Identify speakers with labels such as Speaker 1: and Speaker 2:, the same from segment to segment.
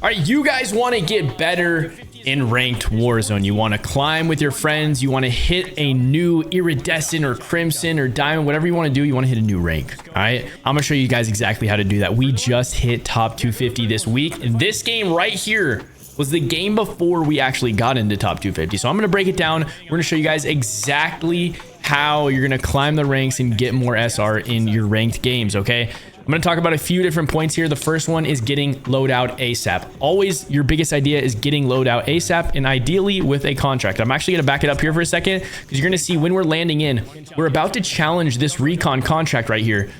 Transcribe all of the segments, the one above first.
Speaker 1: All right, you guys want to get better in Ranked Warzone. You want to climb with your friends. You want to hit a new iridescent or crimson or diamond, whatever you want to do. You want to hit a new rank. All right, I'm gonna show you guys exactly how to do that. We just hit top 250 this week, and this game right here was the game before we actually got into top 250. So I'm gonna break it down. We're gonna show you guys exactly how you're gonna climb the ranks and get more SR in your ranked games. Okay, I'm going to talk about a few different points here. The first one is getting loadout ASAP. Always your biggest idea is getting loadout ASAP, and ideally with a contract. I'm actually going to back it up here for a second because you're going to see when we're landing in, we're about to challenge this recon contract right here.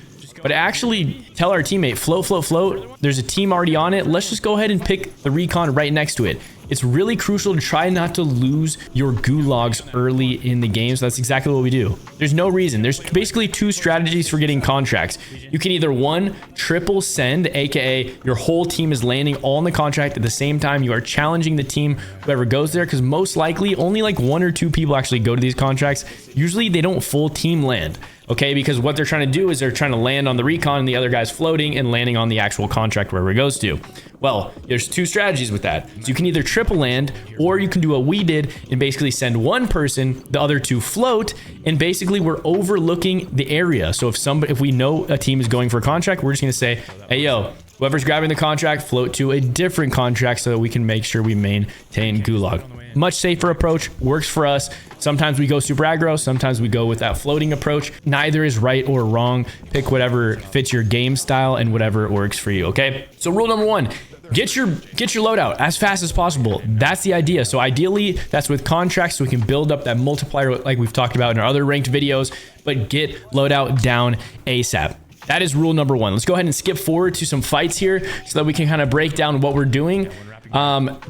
Speaker 1: But actually tell our teammate, float, float, float. There's a team already on it. Let's just go ahead and pick the recon right next to it. It's really crucial to try not to lose your gulags early in the game. So that's exactly what we do. There's no reason. There's basically two strategies for getting contracts. You can either one, triple send, aka your whole team is landing all in the contract at the same time. You are challenging the team, whoever goes there, because most likely only like 1 or 2 people actually go to these contracts. Usually they don't full team land. Okay, because what they're trying to do is they're trying to land on the recon and the other guy's floating and landing on the actual contract wherever it goes to. Well, there's 2 strategies with that. So you can either triple land, or you can do what we did and basically send one person, the other 2 float, and basically we're overlooking the area. So if we know a team is going for a contract, we're just gonna say, hey yo, whoever's grabbing the contract, float to a different contract so that we can make sure we maintain gulag. Much safer approach, works for us. Sometimes we go super aggro, sometimes we go with that floating approach. Neither is right or wrong. Pick whatever fits your game style and whatever works for you, okay? So rule number 1, get your loadout as fast as possible. That's the idea. So ideally, that's with contracts so we can build up that multiplier like we've talked about in our other ranked videos, but get loadout down ASAP. That is rule number 1. Let's go ahead and skip forward to some fights here so that we can kind of break down what we're doing.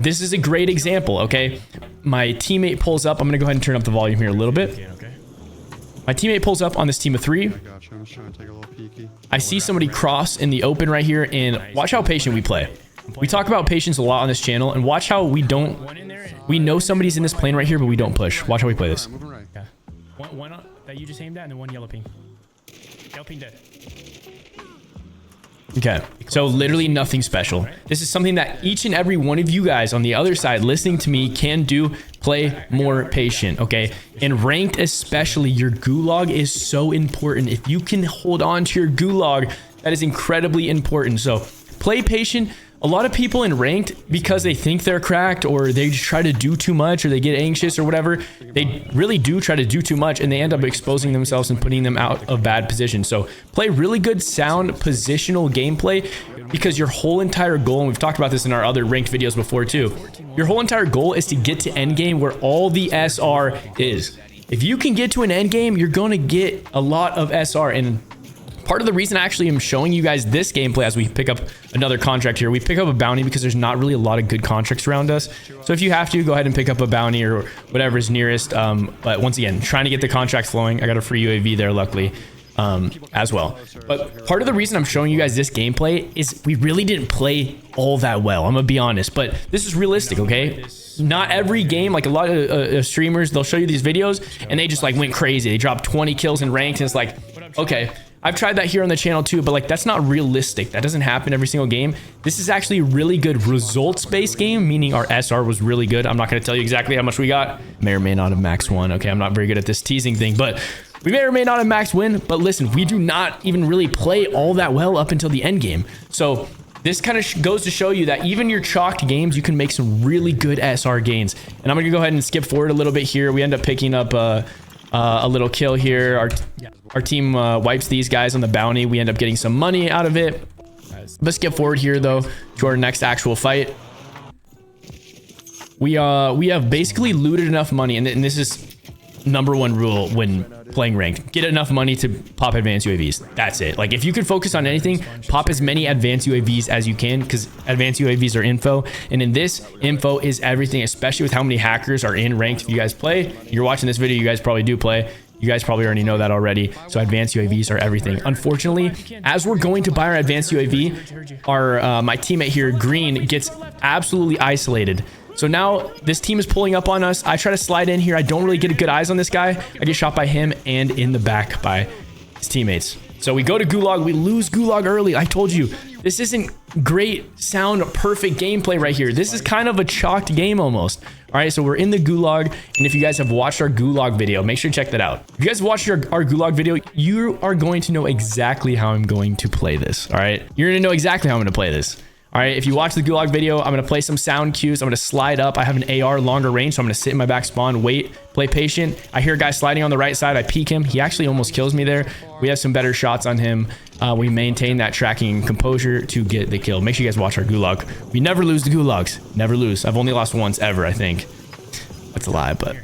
Speaker 1: This is a great example, okay? My teammate pulls up. I'm gonna go ahead and turn up the volume here a little bit. My teammate pulls up on this team of 3. I see somebody cross in the open right here, and watch how patient we play. We talk about patience a lot on this channel, and watch how we know somebody's in this plane right here, but we don't push. Watch how we play this. Yeah. One that you just aimed at, and then one yellow ping. Yellow ping dead. Okay, so literally nothing special. This is something that each and every one of you guys on the other side listening to me can do. Play more patient, okay? In ranked especially, your gulag is so important. If you can hold on to your gulag, that is incredibly important. So play patient. A lot of people in ranked, because they think they're cracked or they just try to do too much or they get anxious or whatever, they really do try to do too much and they end up exposing themselves and putting them out of bad positions. So play really good sound positional gameplay, because your whole entire goal, and we've talked about this in our other ranked videos before too, your whole entire goal is to get to end game where all the SR is. If you can get to an end game, you're going to get a lot of SR. And part of the reason I actually am showing you guys this gameplay as we pick up another contract here, we pick up a bounty because there's not really a lot of good contracts around us. So if you have to, go ahead and pick up a bounty or whatever is nearest. But once again, trying to get the contract flowing. I got a free UAV there, luckily, as well. But part of the reason I'm showing you guys this gameplay is we really didn't play all that well. I'm gonna be honest, but this is realistic, okay? Not every game, like a lot of streamers, they'll show you these videos and they just like went crazy. They dropped 20 kills in ranked, and it's like, okay, I've tried that here on the channel too, but like that's not realistic. That doesn't happen every single game. This is actually a really good results-based game, meaning our SR was really good. I'm not going to tell you exactly how much we got. May or may not have max won. Okay, I'm not very good at this teasing thing, but we may or may not have max win. But listen, we do not even really play all that well up until the end game. So this kind of goes to show you that even your chalked games, you can make some really good SR gains. And I'm going to go ahead and skip forward a little bit here. We end up picking up a little kill here. Our team wipes these guys on the bounty. We end up getting some money out of it. Let's skip forward here though to our next actual fight. We have basically looted enough money, and this is #1 rule when playing ranked: get enough money to pop advanced UAVs. That's it. Like if you could focus on anything, pop as many advanced UAVs as you can, because advanced UAVs are info, and in this, info is everything, especially with how many hackers are in ranked. If you guys play, you're watching this video, you guys probably do play. You guys probably already know that already. So advanced UAVs are everything. Unfortunately, as we're going to buy our advanced UAV, my teammate here, Green, gets absolutely isolated. So now this team is pulling up on us. I try to slide in here. I don't really get good eyes on this guy. I get shot by him and in the back by his teammates. So we go to Gulag. We lose Gulag early. I told you, This isn't great sound, perfect gameplay right here. This is kind of a chalked game almost. All right, so we're in the gulag, and if you guys have watched our gulag video, make sure to check that out. If you guys watched our gulag video, you are going to know exactly how I'm going to play this. All right, you're gonna know exactly how I'm gonna play this. All right, if you watch the gulag video, I'm gonna play some sound cues. I'm gonna slide up. I have an AR longer range, so I'm gonna sit in my back spawn, wait, play patient. I hear a guy sliding on the right side. I peek him. He actually almost kills me there. We have some better shots on him. We maintain that tracking and composure to get the kill. Make sure you guys watch our gulag. We never lose the gulags. Never lose. I've only lost once ever, I think. That's a lie, but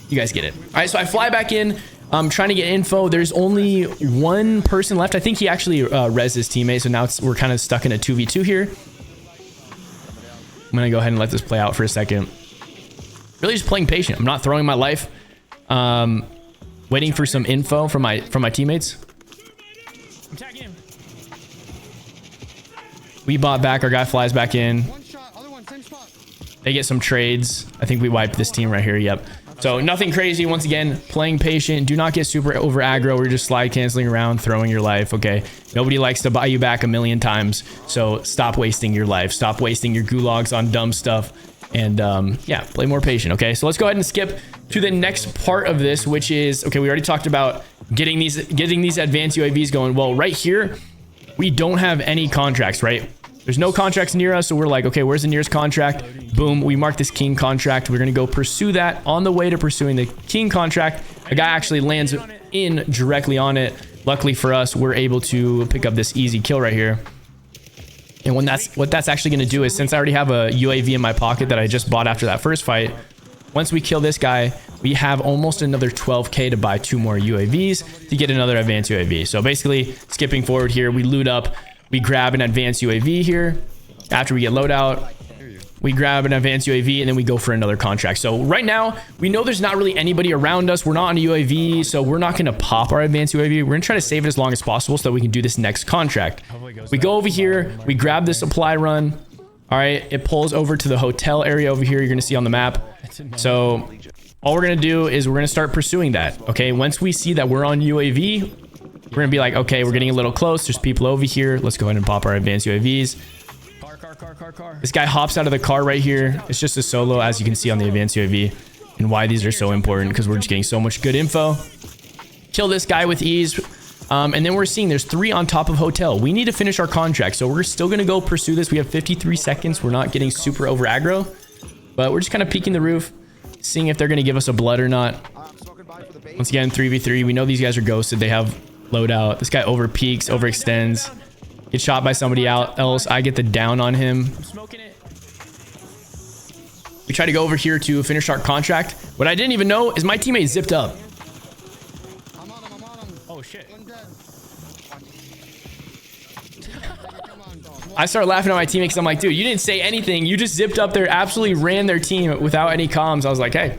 Speaker 1: you guys get it. All right, so I fly back in. I'm trying to get info. There's only one person left. I think he actually res his teammate, so now we're kind of stuck in a 2v2 here. I'm gonna go ahead and let this play out for a second. Really just playing patient. I'm not throwing my life. Waiting for some info from my teammates. We bought back. Our guy flies back in. They get some trades. I think we wiped this team right here. Yep. So nothing crazy. Once again, playing patient. Do not get super over aggro. We're just slide canceling around, throwing your life. Okay. Nobody likes to buy you back a million times. So stop wasting your life. Stop wasting your gulags on dumb stuff. And yeah, play more patient. Okay. So let's go ahead and skip to the next part of this, which is, okay, we already talked about getting these advanced UAVs going. Well, right here, we don't have any contracts, right? There's no contracts near us, so we're like, okay, where's the nearest contract? Boom, we mark this king contract. We're gonna go pursue that. On the way to pursuing the king contract, a guy actually lands in directly on it. Luckily for us, we're able to pick up this easy kill right here. And what that's actually gonna do is, since I already have a UAV in my pocket that I just bought after that first fight, once we kill this guy, we have almost another 12K to buy 2 more UAVs to get another advanced UAV. So basically, skipping forward here, we loot up. We grab an advanced UAV here. After we get loadout, we grab an advanced UAV, and then we go for another contract. So right now, we know there's not really anybody around us. We're not on a UAV, so we're not going to pop our advanced UAV. We're going to try to save it as long as possible so that we can do this next contract. We go over here. We grab the supply run. All right, it pulls over to the hotel area over here. You're going to see on the map. So all we're going to do is we're going to start pursuing that. Okay, once we see that we're on UAV, we're gonna be like, okay, we're getting a little close. There's people over here. Let's go ahead and pop our advanced UAVs. Car. This guy hops out of the car right here. It's just a solo, as you can see on the advanced UAV, and why these are so important, because we're just getting so much good info. Kill this guy with ease. And then we're seeing there's 3 on top of hotel. We need to finish our contract, so we're still gonna go pursue this. We have 53 seconds. We're not getting super over aggro, but we're just kind of peeking the roof, seeing if they're gonna give us a blood or not. Once again, 3v3. We know these guys are ghosted. They have loadout. This guy over peaks, overextends, gets shot by somebody else. I get the down on him. We try to go over here to finish our contract. What I didn't even know is my teammate zipped up.
Speaker 2: I'm on him.
Speaker 1: Oh shit. I start laughing at my teammate because I'm like, dude, you didn't say anything. You just zipped up there, absolutely ran their team without any comms. I was like, hey,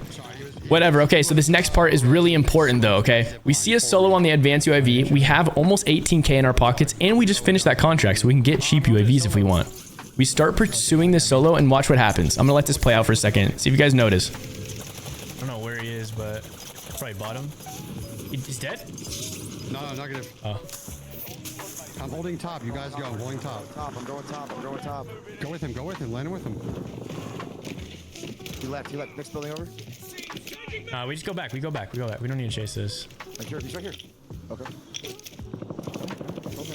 Speaker 1: whatever. Okay, so this next part is really important though, okay? We see a solo on the advanced UAV. We have almost 18K in our pockets, and we just finished that contract, so we can get cheap UAVs if we want. We start pursuing this solo and watch what happens. I'm gonna let this play out for a second. See if you guys notice.
Speaker 3: I don't know where he is, but probably bottom. He's dead?
Speaker 2: No, negative.
Speaker 3: Oh.
Speaker 2: I'm holding top. You guys go. I'm holding top.
Speaker 4: I'm going top.
Speaker 2: Go with him. Landing with him.
Speaker 4: He left. Next building over.
Speaker 3: We just go back. We go back. We don't need to chase this.
Speaker 4: Right here. He's right here. Okay.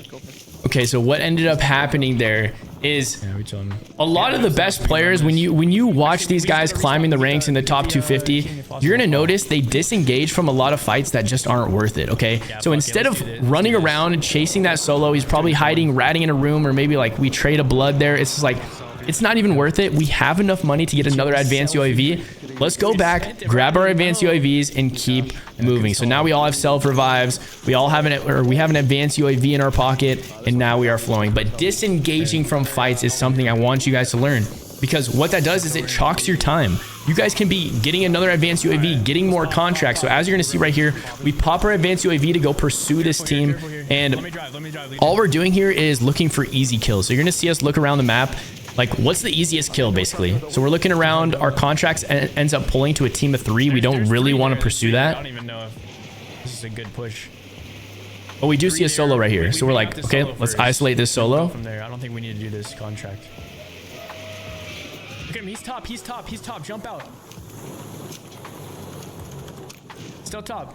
Speaker 4: Go.
Speaker 1: Okay, so what ended up happening there is a lot of the best players, when you watch these guys climbing the ranks in the top 250, you're gonna notice they disengage from a lot of fights that just aren't worth it. Okay, so instead of running around and chasing that solo, he's probably hiding, ratting in a room, or maybe like we trade a blood there. It's just like, it's not even worth it. We have enough money to get another advanced UAV. Let's go back, grab our advanced UAVs, and keep moving. So now we all have self revives. We have an advanced UAV in our pocket, and now we are flowing. But disengaging from fights is something I want you guys to learn, because what that does is it chalks your time. You guys can be getting another advanced UAV, getting more contracts. So as you're going to see right here, we pop our advanced UAV to go pursue this team, and all we're doing here is looking for easy kills. So you're going to see us look around the map. Like, what's the easiest kill, basically? So we're looking around. Our contracts ends up pulling to a team of 3. We don't really want to pursue that.
Speaker 3: I don't even know if this is a good push.
Speaker 1: But we do see a solo right here. So we're like, okay, let's isolate this solo.
Speaker 3: From there, I don't think we need to do this contract. Look at him. He's top. He's top. He's top. Jump out. Still top.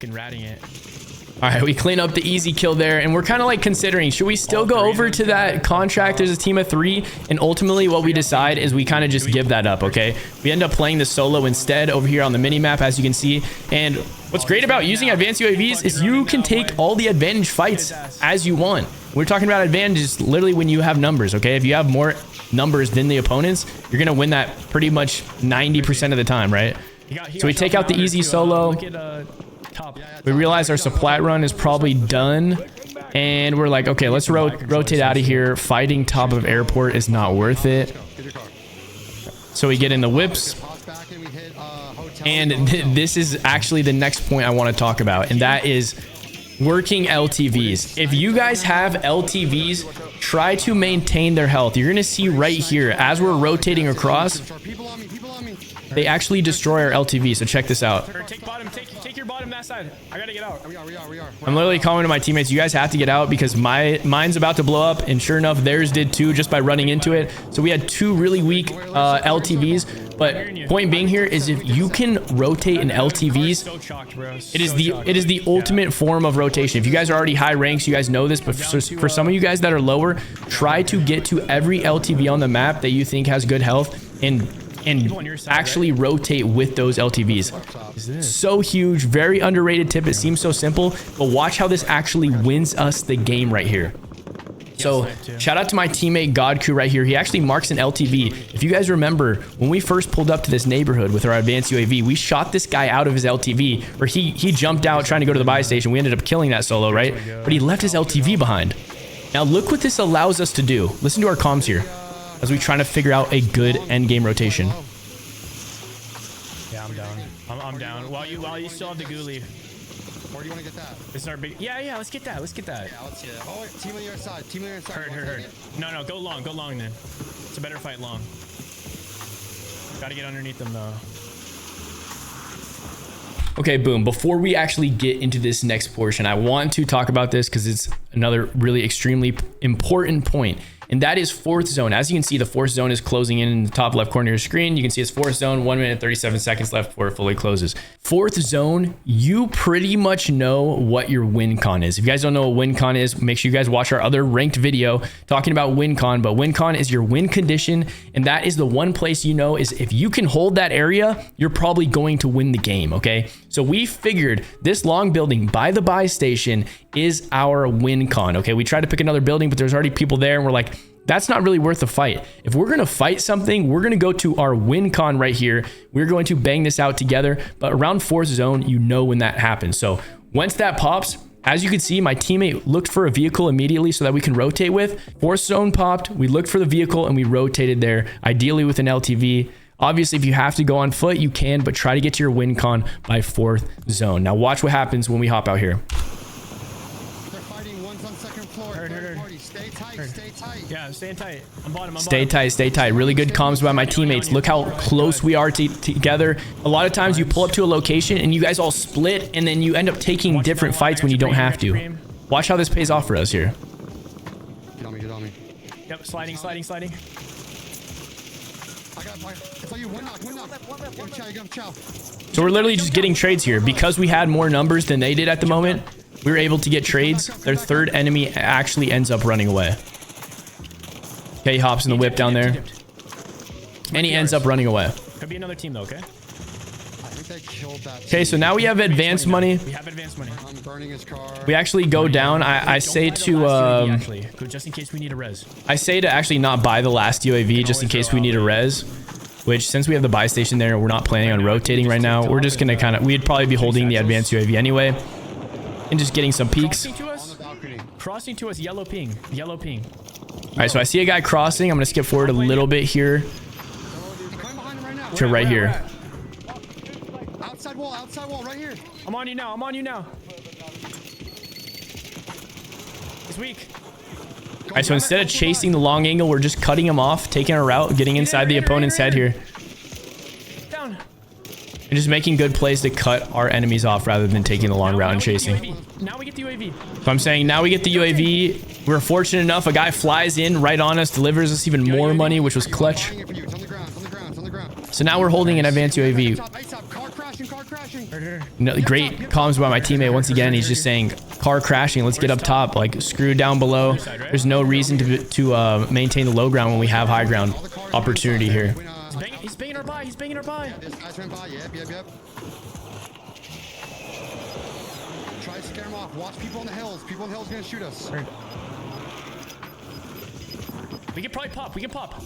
Speaker 3: Fucking ratting it.
Speaker 1: All right, we clean up the easy kill there, and we're kind of like considering, should we still go over to that contract? There's a team of 3, and ultimately what we decide is we kind of just give that up, okay? We end up playing the solo instead over here on the mini map, as you can see. And what's great about using advanced UAVs is you can take all the advantage fights as you want. We're talking about advantages literally when you have numbers, okay? If you have more numbers than the opponents, you're gonna win that pretty much 90% of the time, right? So we take out the easy solo. We realize our supply run is probably done, and we're like, okay, let's rotate out of here. Fighting top of airport is not worth it. So we get in the whips, and this is actually the next point I want to talk about, and that is working LTVs. If you guys have LTVs, try to maintain their health. You're gonna see right here as we're rotating across, they actually destroy our LTV. So check this out.
Speaker 3: Take bottom. Take your bottom that side. I gotta get out.
Speaker 2: We are.
Speaker 1: I'm literally calling to my teammates, you guys have to get out because mine's about to blow up, and sure enough, theirs did too, just by running into it. So we had 2 really weak LTVs. But point being here is if you can rotate in LTVs, it is the ultimate form of rotation. If you guys are already high ranks, you guys know this, but for some of you guys that are lower, try to get to every LTV on the map that you think has good health and actually rotate with those LTVs. So huge, very underrated tip. It seems so simple, but watch how this actually wins us the game right here. So shout out to my teammate GodCrew right here. He actually marks an LTV. If you guys remember, when we first pulled up to this neighborhood with our advanced UAV, we shot this guy out of his LTV, or he jumped out trying to go to the buy station. We ended up killing that solo, right? But he left his LTV behind. Now look what this allows us to do. Listen to our comms here as we trying to figure out a good end game rotation.
Speaker 3: Yeah, I'm down. I'm down. While you still have the ghoulie.
Speaker 2: Where do you want to get that?
Speaker 3: It's our big. Yeah. Let's get that. Let's get that.
Speaker 2: Yeah, let's see it. Oh, wait, team on your side. Team on your side.
Speaker 3: Heard. No. Go long. Go long then. It's a better fight long. Gotta get underneath them though.
Speaker 1: Okay, boom. Before we actually get into this next portion, I want to talk about this because it's another really extremely important point. And that is 4th zone. As you can see, the 4th zone is closing in the top left corner of your screen. You can see it's 4th zone, 1 minute, 37 seconds left before it fully closes. 4th zone, you pretty much know what your win con is. If you guys don't know what win con is, make sure you guys watch our other ranked video talking about win con. But win con is your win condition. And that is the one place you know is if you can hold that area, you're probably going to win the game, okay? So we figured this long building by the buy station is our win con, okay? We tried to pick another building, but there's already people there, and we're like, that's not really worth the fight. If we're going to fight something, we're going to go to our win con right here. We're going to bang this out together. But around 4th zone, you know when that happens. So once that pops, as you can see, my teammate looked for a vehicle immediately so that we can rotate with. 4th zone popped. We looked for the vehicle and we rotated there, ideally with an LTV. Obviously, if you have to go on foot, you can, but try to get to your win con by 4th zone. Now watch what happens when we hop out here.
Speaker 2: Stay tight.
Speaker 3: Yeah, staying tight. I'm bottom.
Speaker 1: Stay tight. Really good comms by my teammates. Look how close we are together. A lot of times you pull up to a location and you guys all split, and then you end up taking different fights when you don't have to. Watch how this pays off for us here.
Speaker 2: Get on me.
Speaker 3: Yep, sliding.
Speaker 2: I got you. One knock. Give him chow.
Speaker 1: So we're literally just getting trades here. Because we had more numbers than they did at the moment, we were able to get trades. Their 3rd enemy actually ends up running away. Okay, he hops in the whip down there. And he ends up running away.
Speaker 3: Could be another team though, okay?
Speaker 1: Okay, so now we have advanced money.
Speaker 3: We have advanced money.
Speaker 2: I'm burning his car.
Speaker 1: We actually go down. I say to
Speaker 3: just in case we need a res.
Speaker 1: I say to actually not buy the last UAV just in case we need a res. Which, since we have the buy station there, we're not planning on rotating right now. We're just gonna we'd probably be holding the advanced UAV anyway, and just getting some peeks.
Speaker 3: Crossing to us, yellow ping.
Speaker 1: All right, so I see a guy crossing. I'm gonna skip forward a little bit here to right here.
Speaker 2: Outside wall, right here.
Speaker 3: I'm on you now. It's weak.
Speaker 1: All right, so instead of chasing the long angle, we're just cutting him off, taking a route, getting inside the opponent's head here.
Speaker 3: Down.
Speaker 1: and just making good plays to cut our enemies off rather than taking the long route and chasing.
Speaker 3: Now we get the UAV.
Speaker 1: So I'm saying now we get the UAV. We're fortunate enough, a guy flies in right on us, delivers us even more money, which was clutch.
Speaker 2: It's on the ground. It's on the ground. It's on the ground.
Speaker 1: So now we're holding an advanced UAV.
Speaker 2: Ice up. Car crashing. Car crashing.
Speaker 1: Great comms by my teammate once again. He's just saying car crashing. Let's get up top. Like screw down below. There's no reason to maintain the low ground when we have high ground opportunity here.
Speaker 3: He's banging our buy. He's banging our buy.
Speaker 2: This guy's ran by. Yep. Try to scare him off. Watch people on the hills. People on the hills are gonna shoot us.
Speaker 3: We can probably pop. We can pop.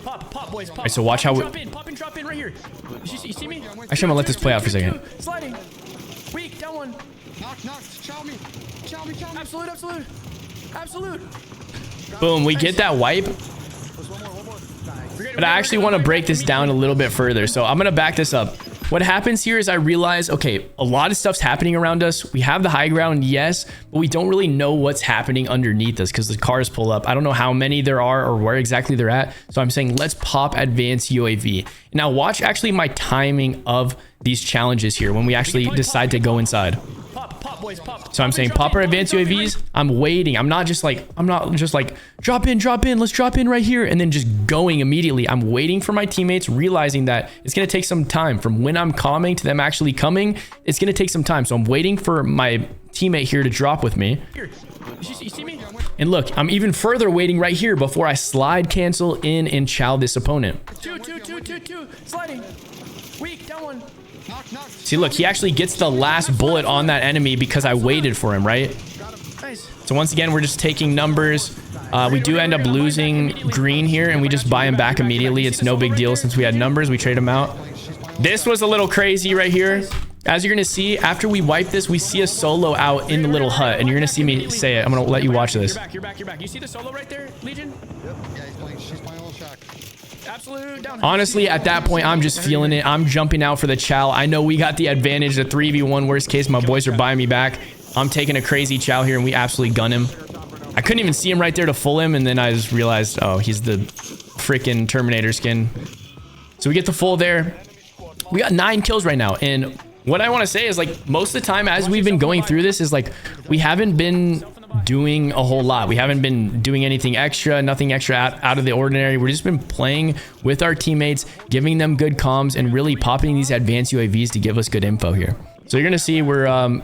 Speaker 3: Pop, boys. Pop.
Speaker 1: Alright, so watch how we...
Speaker 3: Pop and drop in right here. You see me?
Speaker 1: Actually, I'm gonna let this play out for a second.
Speaker 3: Sliding. Weak. Down one.
Speaker 2: Knock. Chow me.
Speaker 3: Absolute.
Speaker 1: Boom, we get that wipe. But I actually want to break this down a little bit further. So I'm going to back this up. What happens here is I realize, okay, a lot of stuff's happening around us. We have the high ground, yes, but we don't really know what's happening underneath us because the cars pull up. I don't know how many there are or where exactly they're at. So I'm saying let's pop advanced UAV. Now watch actually my timing of these challenges here when we actually decide to go inside.
Speaker 3: Pop, boys. Pop.
Speaker 1: So I'm saying pop our advanced UAVs. I'm waiting. I'm not just like drop in. Let's drop in right here. And then just going immediately. I'm waiting for my teammates, realizing that it's going to take some time from when I'm calming to them actually coming. It's going to take some time. So I'm waiting for my teammate here to drop with me.
Speaker 3: Here. You see me?
Speaker 1: And look, I'm even further waiting right here before I slide cancel in and chow this opponent.
Speaker 3: Two. Sliding. Weak. Down one.
Speaker 2: Knock.
Speaker 1: See, look, he actually gets the last bullet on that enemy because I waited for him, right?
Speaker 3: Nice.
Speaker 1: So once again, we're just taking numbers. We do end up losing green here, and we just buy him back immediately. It's no big deal since we had numbers. We trade him out. This was a little crazy right here. As you're going to see, after we wipe this, we see a solo out in the little hut, and you're going to see me say it. I'm going to let you watch this.
Speaker 3: You're back. You see the solo right there, Legion?
Speaker 2: Yeah, she's playing a little shack.
Speaker 3: Absolute down.
Speaker 1: Honestly, at that point, I'm just feeling it. I'm jumping out for the chow. I know we got the advantage, the 3v1 worst case. My boys are buying me back. I'm taking a crazy chow here, and we absolutely gun him. I couldn't even see him right there to full him, and then I just realized, oh, he's the freaking Terminator skin. So we get the full there. We got 9 kills right now, and what I want to say is, like, most of the time as we've been going through this is, like, we haven't been doing a whole lot. We haven't been doing anything extra, nothing extra out of the ordinary. We've just been playing with our teammates, giving them good comms, and really popping these advanced UAVs to give us good info here. So you're going to see we're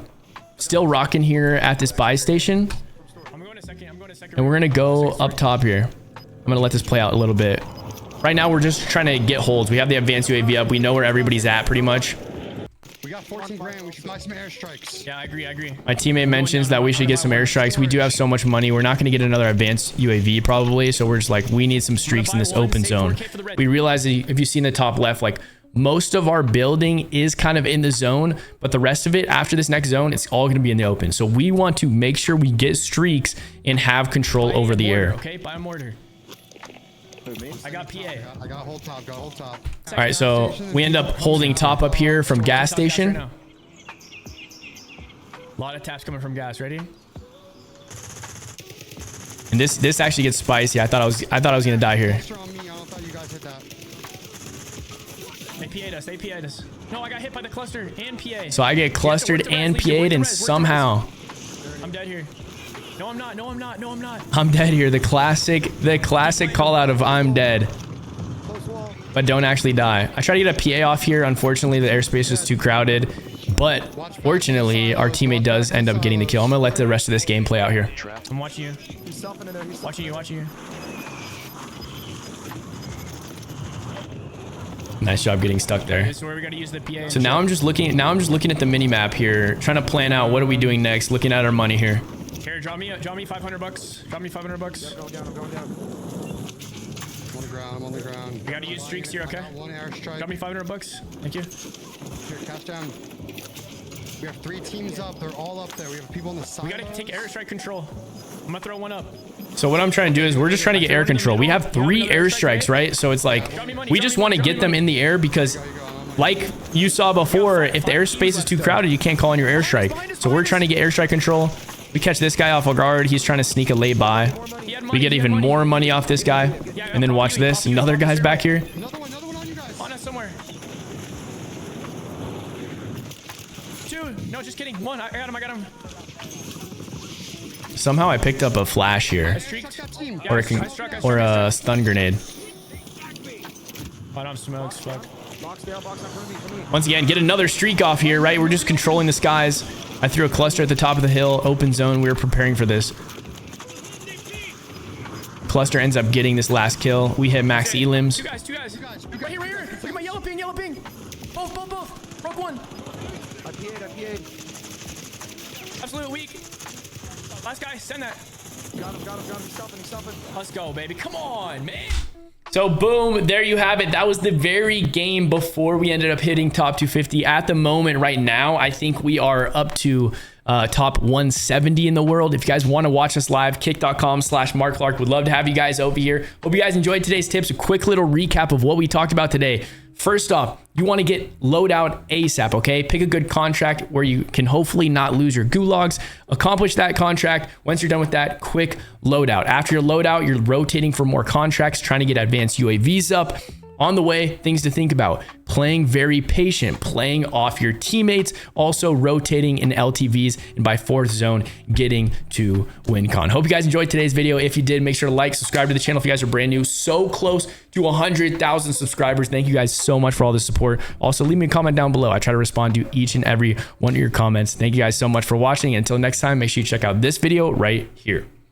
Speaker 1: still rocking here at this buy station. And we're going to go up top here. I'm going to let this play out a little bit. Right now, we're just trying to get holds. We have the advanced UAV up. We know where everybody's at pretty much.
Speaker 2: We got 14 grand. We should buy some airstrikes.
Speaker 3: Yeah, I agree.
Speaker 1: My teammate mentions that we should get some airstrikes. We do have so much money. We're not going to get another advanced UAV probably. So we're just like, we need some streaks in this open zone. We realize that if you see in the top left, like most of our building is kind of in the zone, but the rest of it after this next zone, it's all going to be in the open. So we want to make sure we get streaks and have control over the air.
Speaker 3: Okay, buy a mortar. I got PA.
Speaker 2: I got hold top.
Speaker 1: All right, so we end up holding top up here from gas station.
Speaker 3: A lot of taps coming from gas. Ready?
Speaker 1: And this actually gets spicy. I thought I was gonna die here.
Speaker 3: They PA'd us. No, I got hit by the cluster and PA.
Speaker 1: So I get clustered and PA'd, and somehow
Speaker 3: I'm dead here. No, I'm not.
Speaker 1: I'm dead here. The classic call out of I'm dead, but don't actually die. I try to get a PA off here. Unfortunately, the airspace is too crowded, but fortunately, our teammate does end up getting the kill. I'm gonna let the rest of this game play out here.
Speaker 3: I'm watching you. Watching you.
Speaker 1: Nice job getting stuck there.
Speaker 3: So where we gotta use the PA.
Speaker 1: So now I'm just looking at the mini map here, trying to plan out what are we doing next. Looking at our money here.
Speaker 3: Here, drop me $500. Drop me $500.
Speaker 2: I'm on the ground.
Speaker 3: We gotta use streaks here, okay?
Speaker 2: One airstrike.
Speaker 3: Drop me $500. Thank you.
Speaker 2: Here, catch down. We have 3 teams up. They're all up there. We have people on the side.
Speaker 3: We gotta take airstrike control. I'm gonna throw one up.
Speaker 1: So what I'm trying to do is we're just trying to get air control. We have 3 airstrikes, right? So it's like we just want to get them in the air because, like you saw before, if the airspace is too crowded, you can't call on your airstrike. So we're trying to get airstrike control. We catch this guy off guard. He's trying to sneak a lay by. We get even more money off this guy. And then watch this. Another guy's back here.
Speaker 2: Another one on you guys.
Speaker 3: On us somewhere. No, just kidding. One. I got him. I got him.
Speaker 1: Somehow I picked up a flash
Speaker 3: I
Speaker 1: here.
Speaker 3: streaked.
Speaker 1: Or, or a stun grenade.
Speaker 3: Oh, no, I'm smokes. Fuck.
Speaker 4: Box down, box down for me.
Speaker 1: Once again, get another streak off here, right? We're just controlling the skies. I threw a cluster at the top of the hill. Open zone. We were preparing for this. Cluster ends up getting this last kill. We hit max elims.
Speaker 3: Two guys. Right here. Look at my yellow ping. Both. Broke one.
Speaker 4: I PA'd.
Speaker 3: Absolute weak. Last guy, send that.
Speaker 4: Got him. He's stopping.
Speaker 3: Let's go, baby. Come on, man.
Speaker 1: So boom, there you have it. That was the very game before we ended up hitting top 250. At the moment right now, I think we are up to top 170 in the world. If you guys want to watch us live, kick.com/MarkClarkk. Would love to have you guys over here. Hope you guys enjoyed today's tips. A quick little recap of what we talked about today. First off, you want to get loadout ASAP, okay? Pick a good contract where you can hopefully not lose your gulags. Accomplish that contract. Once you're done with that, quick loadout. After your loadout, you're rotating for more contracts, trying to get advanced UAVs up. On the way, things to think about. Playing very patient, playing off your teammates, also rotating in LTVs, and by fourth zone, getting to WinCon. Hope you guys enjoyed today's video. If you did, make sure to like, subscribe to the channel if you guys are brand new. So close to 100,000 subscribers. Thank you guys so much for all the support. Also, leave me a comment down below. I try to respond to each and every one of your comments. Thank you guys so much for watching. Until next time, make sure you check out this video right here.